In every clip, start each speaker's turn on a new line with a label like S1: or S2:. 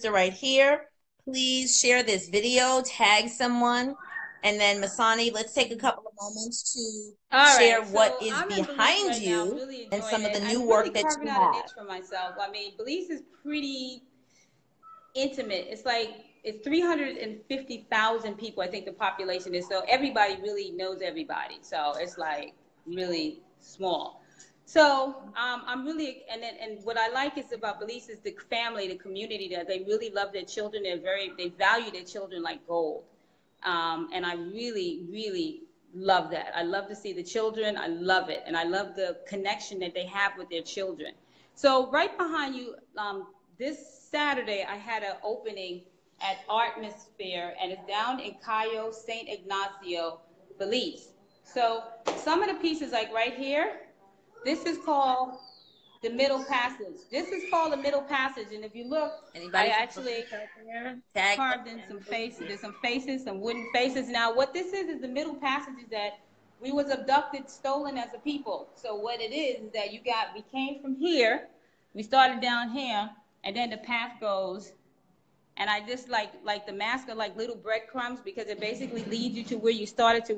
S1: right here. Please share this video, tag someone, and then Masani, let's take a couple of moments to
S2: All
S1: share
S2: right,
S1: what
S2: so
S1: is
S2: I'm in Belize
S1: behind
S2: right now. I'm
S1: you
S2: really
S1: and
S2: enjoying
S1: some of
S2: it.
S1: the new
S2: I'm really
S1: work that
S2: carving
S1: you
S2: out a
S1: have.
S2: niche for myself. I mean, Belize is pretty intimate. It's like it's 350,000 people, I think the population is. So everybody really knows everybody. So it's like really small. So I'm really and what I like is about Belize is the family, the community that they really love their children. They value their children like gold. And I really, really love that. I love to see the children. I love it. And I love the connection that they have with their children. So right behind you, this Saturday, I had an opening at Artmosphere, and it's down in Cayo, St. Ignacio, Belize. So some of the pieces, like right here, this is called the middle passage. This is called the middle passage, and if you look, I
S1: Anybody from
S2: actually
S1: Belize out there? Tag them
S2: carved in some
S1: and we'll
S2: faces.
S1: see.
S2: There's some faces, some wooden faces. Now, what this is the middle passages that we was abducted, stolen as a people. So what it is that we came from here, we started down here, and then the path goes, and I just like the mask are like little breadcrumbs because it basically leads you to where you started to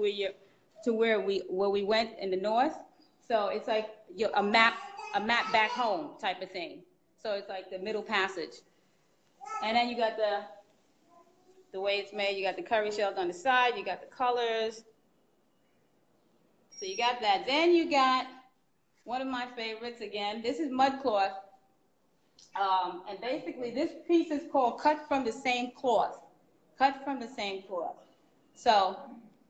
S2: where we went in the north. So it's like a map back home type of thing. So it's like the middle passage, and then you got the way it's made. You got the curry shells on the side. You got the colors. So you got that. Then you got one of my favorites again. This is mud cloth. And basically this piece is called cut from the same cloth. Cut from the same cloth. So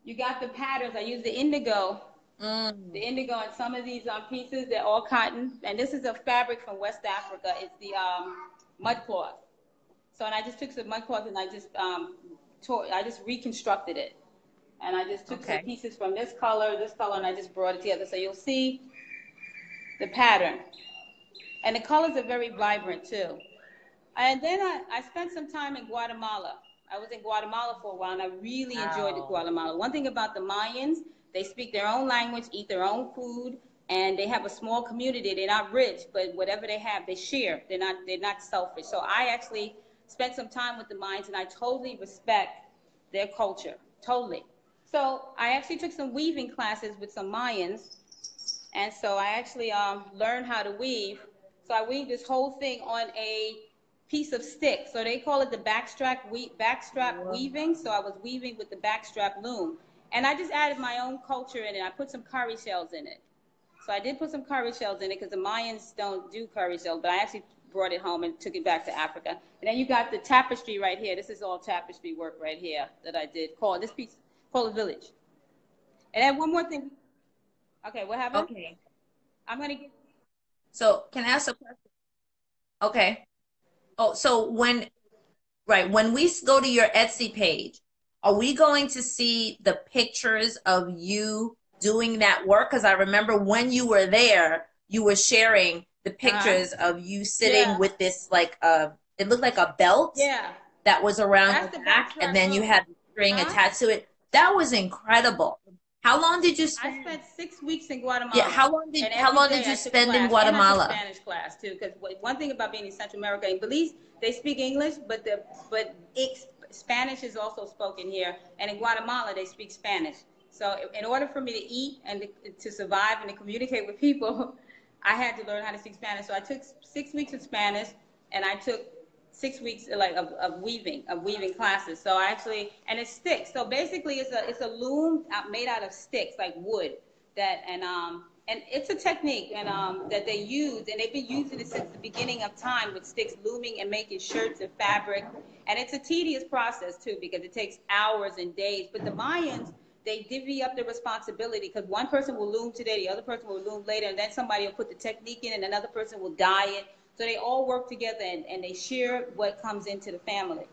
S2: you got the patterns. I use the indigo. The indigo in some of these pieces, they're all cotton. And this is a fabric from West Africa. It's the mud cloth. So and I just took some mud cloth and I just reconstructed it. And I just took some
S1: Okay.
S2: pieces from this color, and I just brought it together. So you'll see the pattern. And the colors are very vibrant too. And then I spent some time in Guatemala. I was in Guatemala for a while, and I really enjoyed
S1: Wow.
S2: Guatemala. One thing about the Mayans, they speak their own language, eat their own food, and they have a small community. They're not rich, but whatever they have, they share. They're not selfish. So I actually spent some time with the Mayans, and I totally respect their culture, totally. So I actually took some weaving classes with some Mayans, and so I actually learned how to weave. So I weaved this whole thing on a piece of stick. So they call it the backstrap
S1: Whoa.
S2: weaving. So I was weaving with the backstrap loom. And I just added my own culture in it. I put some curry shells in it. So I did put some curry shells in it because the Mayans don't do curry shells, but I actually brought it home and took it back to Africa. And then you got the tapestry right here. This is all tapestry work right here that I did. This piece called a village. And then one more thing. Okay, what happened?
S1: Okay.
S2: I'm gonna.
S1: So can I ask a question? Okay. Oh, so when we go to your Etsy page, are we going to see the pictures of you doing that work? Because I remember when you were there, you were sharing the
S2: Uh huh.
S1: pictures of you sitting
S2: Yeah.
S1: with this like it looked like a belt
S2: Yeah.
S1: that was around
S2: That's
S1: your
S2: the
S1: back, and
S2: backstrap
S1: then you
S2: loom.
S1: had the string
S2: Huh?
S1: attached to it. That was incredible. How long did you
S2: I
S1: spend?
S2: spent 6 weeks in
S1: Yeah,
S2: Guatemala, and
S1: how
S2: every
S1: long did
S2: day
S1: you
S2: I took
S1: spend in
S2: class, and I took
S1: Guatemala?
S2: Spanish class too. Because one thing about being in Central America, in Belize, they speak English, but Spanish is also spoken here, and in Guatemala they speak Spanish. So in order for me to eat and to survive and to communicate with people, I had to learn how to speak Spanish. So I took 6 weeks of Spanish, and I took 6 weeks like of weaving classes. So I actually, and it sticks. So basically, it's a loom made out of sticks like wood that and it's a technique that they use, and they've been using it since the beginning of time with sticks, looming and making shirts and fabric. And it's a tedious process too because it takes hours and days. But the Mayans, they divvy up the responsibility because one person will loom today, the other person will loom later, and then somebody will put the technique in, and another person will dye it. So they all work together and they share what comes into the family.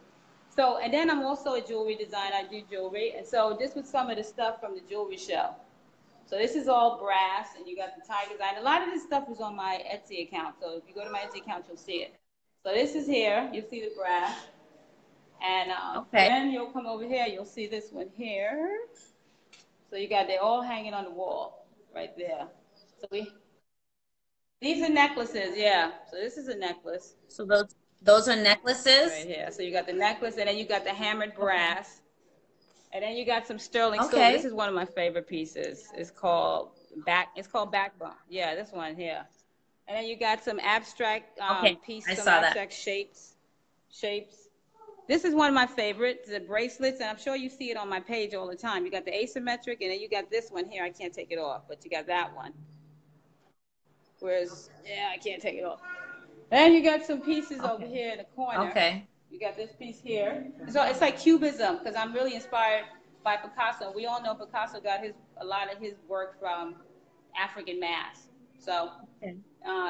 S2: So, and then I'm also a jewelry designer. I do jewelry. And so this was some of the stuff from the jewelry show. So this is all brass, and you got the tigers. And a lot of this stuff is on my Etsy account. So if you go to my Etsy account, you'll see it. So this is here. You'll see the brass. And
S1: Okay.
S2: then you'll come over here. You'll see this one here. So they're all hanging on the wall right there. So these are necklaces, yeah. So this is a necklace.
S1: So those Those are
S2: right
S1: necklaces.
S2: here. So you got the necklace, and then you got the hammered
S1: Okay.
S2: brass, and then you got some sterling silver. This
S1: Okay.
S2: is one of my favorite pieces. It's called back. It's called backbone. Yeah, this one here. And then you got some abstract
S1: Okay.
S2: piece,
S1: I
S2: some
S1: saw that.
S2: abstract shapes. This is one of my favorites, the bracelets, and I'm sure you see it on my page all the time. You got the asymmetric, and then you got this one here. I can't take it off, but you got that one. Whereas, yeah, I can't take it off. And you got some pieces over
S1: Okay.
S2: here in the corner.
S1: Okay.
S2: You got this piece here. So it's like cubism, because I'm really inspired by Picasso. We all know Picasso got a lot of his work from African masks. So
S1: Okay.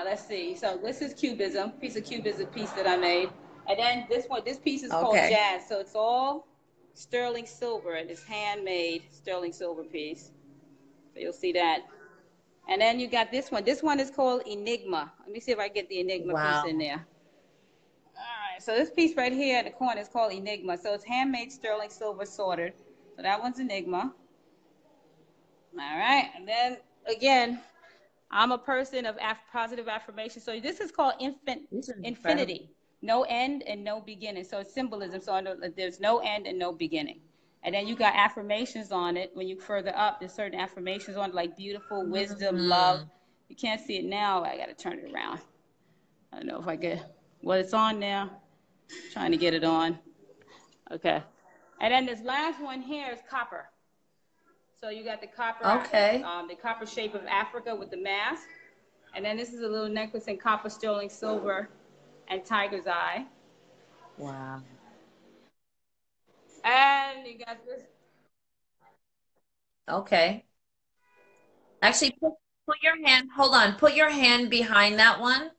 S2: let's see. So this is cubism, piece of cubism piece that I made. And then this piece is called
S1: Okay.
S2: jazz. So it's all sterling silver, and it's handmade sterling silver piece. So you'll see that. And then you got this one. This one is called Enigma. Let me see if I get the Enigma piece in
S1: Wow.
S2: there. All right, so this piece right here at the corner is called Enigma. So it's handmade sterling silver sorted. So that one's Enigma. All right, and then again, I'm a person of positive affirmation. So this is called
S1: These are incredible.
S2: infinity, no end and no beginning. So it's symbolism. So there's no end and no beginning. And then you got affirmations on it. When you further up, there's certain affirmations on it, like beautiful, wisdom, love.
S1: Mm.
S2: You can't see it now. I got to turn it around. I don't know if I get what it's on now. Trying to get it on. Okay. And then this last one here is copper. So you got
S1: Okay.
S2: the copper shape of Africa with the mask. And then this is a little necklace in copper, sterling, silver, and tiger's eye.
S1: Wow.
S2: And you got this.
S1: Okay. Actually, put your hand, hold on, put your hand behind that one.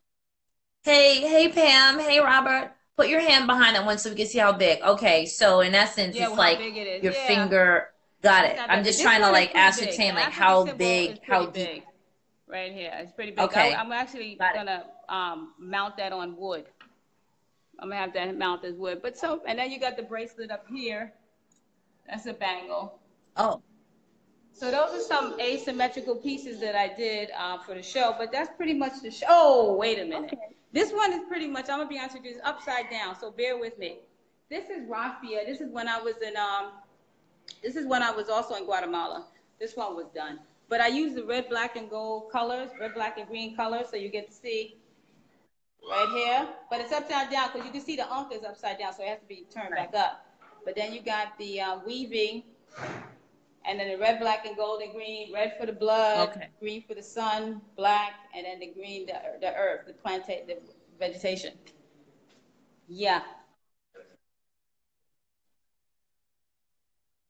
S1: Hey, Pam. Hey, Robert. Put your hand behind that one so we can see how big. Okay, so in essence,
S2: Yeah,
S1: it's
S2: well, how
S1: like
S2: big it is.
S1: your
S2: Yeah,
S1: finger. Got
S2: it's
S1: it.
S2: not
S1: I'm
S2: that big.
S1: just
S2: This
S1: trying to
S2: one is
S1: like
S2: pretty big.
S1: ascertain
S2: The
S1: like
S2: African
S1: how
S2: symbol is
S1: big,
S2: pretty
S1: how deep.
S2: big. Right here. It's pretty big.
S1: Okay,
S2: I'm actually
S1: got it.
S2: gonna mount that on wood. I'm gonna have that mount as wood. But so, and then you got the bracelet up here. That's a bangle.
S1: Oh,
S2: So those are some asymmetrical pieces that I did for the show, but that's pretty much the show. Oh, wait a minute.
S1: okay.
S2: This one is pretty much, I'm gonna be honest with you, it's upside down, so bear with me. This is raffia. This is when I was also in Guatemala. This one was done. But I used the red, black, and gold colors, red, black, and green colors, so you get to see right here. But it's upside down because you can see the unk is upside down, so it has to be turned
S1: Right.
S2: back up. But then you got the weaving, and then the red, black, and gold and green. Red for the blood,
S1: Okay.
S2: green for the sun, black, and then the green, the earth, the vegetation. Yeah.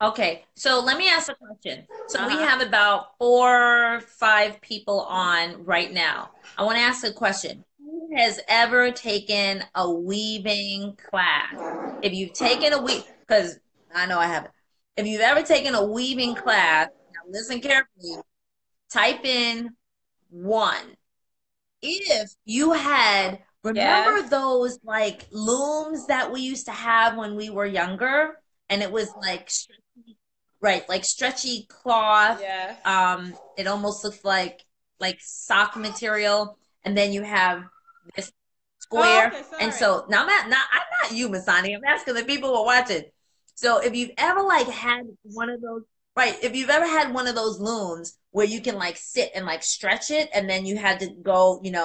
S1: Okay, so let me ask a question. So
S2: Uh
S1: we
S2: huh.
S1: have about 4, 5 people on right now. I want to ask a question. Who has ever taken a weaving class? If you've taken a weave, because I know I haven't. If you've ever taken a weaving class, now listen carefully, type in one. If you had,
S2: Yes.
S1: remember those like looms that we used to have when we were younger? And it was like right, like stretchy cloth.
S2: Yes.
S1: It almost looks like sock material, and then you have this
S2: Oh,
S1: square.
S2: okay.
S1: And
S2: Sorry.
S1: so now I'm not you, Masani. I'm asking the people who are watching. So if you've ever like had one of those, right? If you've ever had one of those looms where you can like sit and like stretch it, and then you had to go, in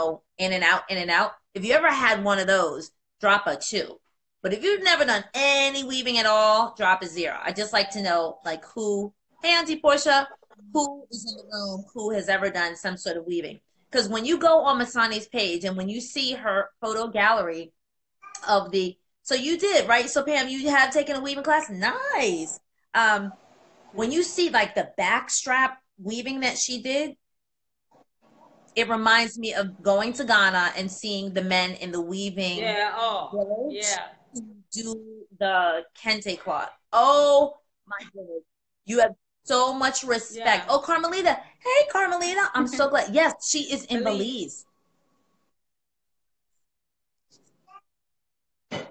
S1: and out, in and out. If you ever had one of those, drop a two. But if you've never done any weaving at all, drop a zero. I just like to know like who, hey Auntie Portia, who is in the room, who has ever done some sort of weaving. Because when you go on Masani's page and when you see her photo gallery of so you did, right? So Pam, you have taken a weaving class? Nice. When you see like the back strap weaving that she did, it reminds me of going to Ghana and seeing the men in the weaving
S2: Yeah. Oh.
S1: village
S2: Yeah.
S1: who do the kente cloth. Oh my goodness. You have so much respect.
S2: Yeah.
S1: Oh, Carmelita. Hey, Carmelita. I'm so glad. Yes, she is in
S2: Belize.
S1: Belize.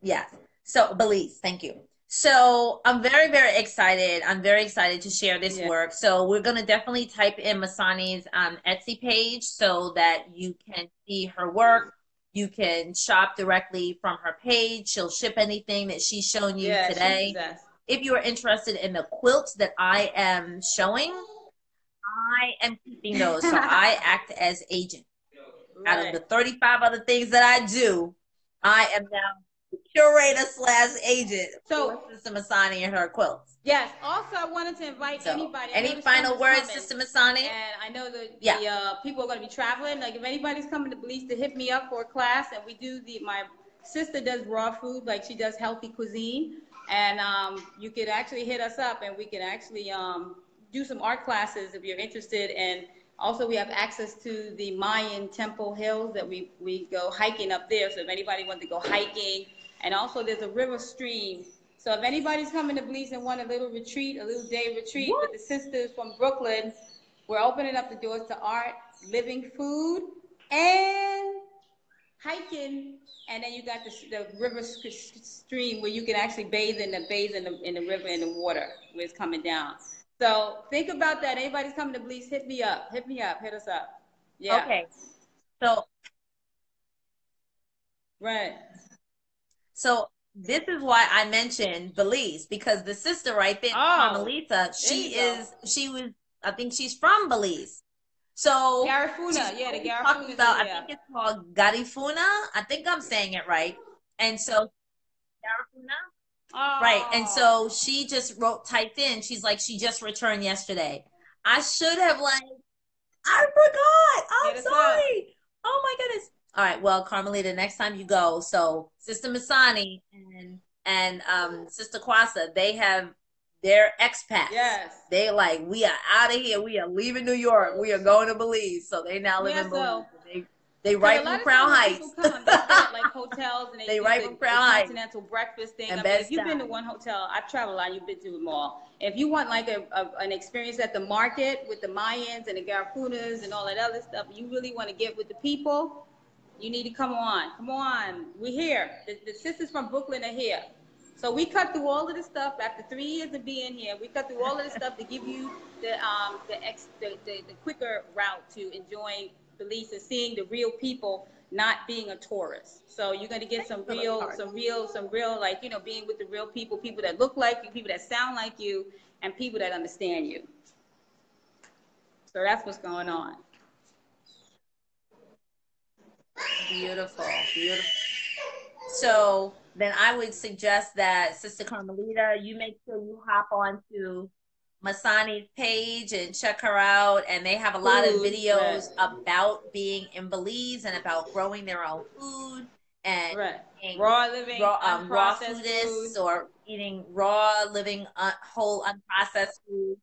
S1: Yes. So Belize, thank you. So I'm very, very excited. I'm very excited to share this
S2: Yeah.
S1: work. So we're gonna definitely type in Masani's Etsy page so that you can see her work. You can shop directly from her page. She'll ship anything that she's shown you
S2: Yeah, she's the
S1: today.
S2: best.
S1: If you are interested in the quilts that I am showing, I am keeping those. So I act as agent. Out of
S2: Right.
S1: the 35 other things that I do, I am now the curator slash agent
S2: So
S1: for Sister Masani and her quilts.
S2: yes. Also, I wanted to invite
S1: So,
S2: anybody. I know
S1: any
S2: the
S1: final
S2: summer's
S1: words,
S2: coming,
S1: Sister Masani?
S2: and I know that
S1: Yeah.
S2: the people are going to be traveling. Like, if anybody's coming to Belize, to hit me up for a class, and we do my sister does raw food, like she does healthy cuisine, and you could actually hit us up, and we can actually do some art classes if you're interested. And also, we have access to the Mayan temple hills that we go hiking up there. So if anybody wants to go hiking, and also there's a river stream. So if anybody's coming to Belize and want a little retreat, a little day retreat with the sisters from Brooklyn, we're opening up the doors to art, living food, and hiking. And then you got the river stream where you can actually bathe in the river in the water where it's coming down. So think about that. Anybody's coming to Belize, hit me up. Hit me up. Hit us up. Yeah.
S1: Okay. So,
S2: Right.
S1: so this is why I mentioned Belize, because the sister right there,
S2: Oh,
S1: Carmelita,
S2: there you go.
S1: she was, I think she's from Belize. So she's
S2: Garifuna. Yeah, the
S1: always talking
S2: Garifunas are
S1: about, I
S2: here.
S1: think it's called Garifuna. I think I'm saying it right. And so Garifuna, right. And
S2: Oh,
S1: so she just typed in, she's like, she just returned yesterday. I should have like, I forgot.
S2: hit
S1: I'm
S2: us up.
S1: sorry. Oh my goodness. All right. Well, Carmelita, next time you go, so Sister Masani and Sister Kwasa, they have their expats.
S2: Yes.
S1: They like, we are out of here. We are leaving New York. We are going to Belize. So they now live
S2: Yeah,
S1: in
S2: so
S1: Belize. They
S2: because a
S1: write from
S2: lot of
S1: Crown
S2: times when people
S1: Heights.
S2: come, they stay at like hotels and they
S1: They
S2: do
S1: write
S2: the,
S1: from
S2: the
S1: Crown Heights
S2: continental breakfast thing.
S1: and
S2: I mean, if
S1: Bed
S2: you've been to
S1: Stuy.
S2: one hotel, I've traveled a lot, you've been to them all. If you want like an experience at the market with the Mayans and the Garafunas and all that other stuff, you really want to get with the people, you need to come on. Come on. We're here. The sisters from Brooklyn are here. So we cut through all of the stuff after 3 years of being here. We cut through all of the stuff to give you the quicker route to enjoying Belize and seeing the real people, not being a tourist. So you're going to get some real like being with the real people, people that look like you, people that sound like you, and people that understand you. So that's what's going on.
S1: Beautiful, beautiful. So then I would suggest that Sister Carmelita, you make sure you hop onto Masani's page and check her out. And they have a lot of
S2: Food, right,
S1: videos about being in Belize and about growing their own food and
S2: right.
S1: being
S2: Raw living,
S1: raw
S2: unprocessed food.
S1: foodists or eating raw, living whole, unprocessed food.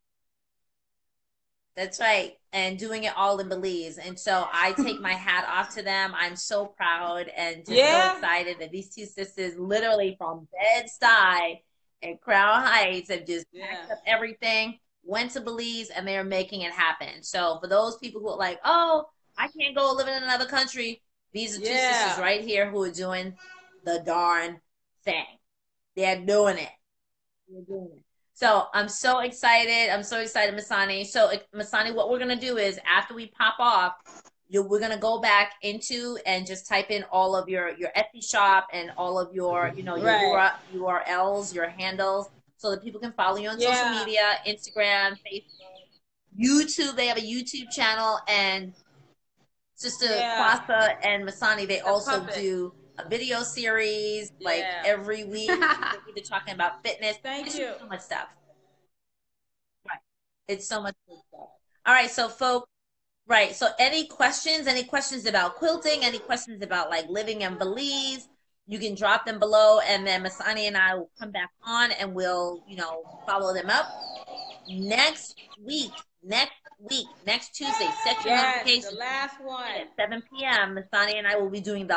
S1: That's right. And doing it all in Belize. And so I take my hat off to them. I'm so proud and just so
S2: Yeah.
S1: excited that these two sisters, literally from Bed-Stuy and Crown Heights, have just
S2: Yeah.
S1: packed up everything, went to Belize, and they're making it happen. So for those people who are like, oh, I can't go live in another country, these are two sisters
S2: Yeah.
S1: right here who are doing the darn thing. They're doing it. They're doing it. So I'm so excited. I'm so excited, Masani. So Masani, what we're gonna do is after we pop off, we're gonna go back into and just type in all of your Etsy shop and all of your your
S2: Right.
S1: URLs, your handles, so that people can follow you on social
S2: Yeah.
S1: media, Instagram, Facebook, YouTube. They have a YouTube channel, and Sister
S2: Yeah.
S1: Kwasa and Masani, they
S2: The
S1: also
S2: puppet.
S1: do a video series like
S2: Yeah.
S1: every week. They're either talking about fitness.
S2: Thank
S1: It's
S2: you.
S1: just so much stuff. Right. It's so much good stuff. All right, so folks, right. So any questions? Any questions about quilting? Any questions about like living in Belize? You can drop them below, and then Masani and I will come back on and we'll, follow them up next Tuesday. Set your
S2: Yes, the
S1: notifications.
S2: last one.
S1: At 7 p.m., Masani and I will be doing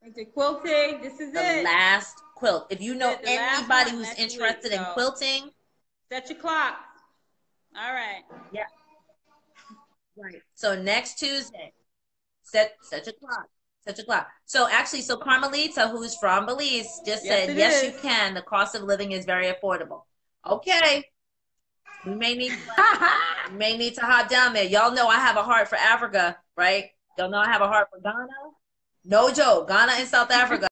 S2: Into quilting. This is
S1: the
S2: it.
S1: last quilt. If you know
S2: The last
S1: anybody
S2: one
S1: who's
S2: next week.
S1: interested in
S2: So
S1: quilting,
S2: set your clock. All right.
S1: yeah, right. So next Tuesday, set your clock. Set your clock. So actually, so Carmelita, who's from Belize, just
S2: Yes,
S1: said,
S2: it
S1: yes, you
S2: is.
S1: can. The cost of living is very affordable. Okay. We may need to hop down there. Y'all know I have a heart for Africa, right? Y'all know I have a heart for Ghana. No joke. Ghana and South Africa.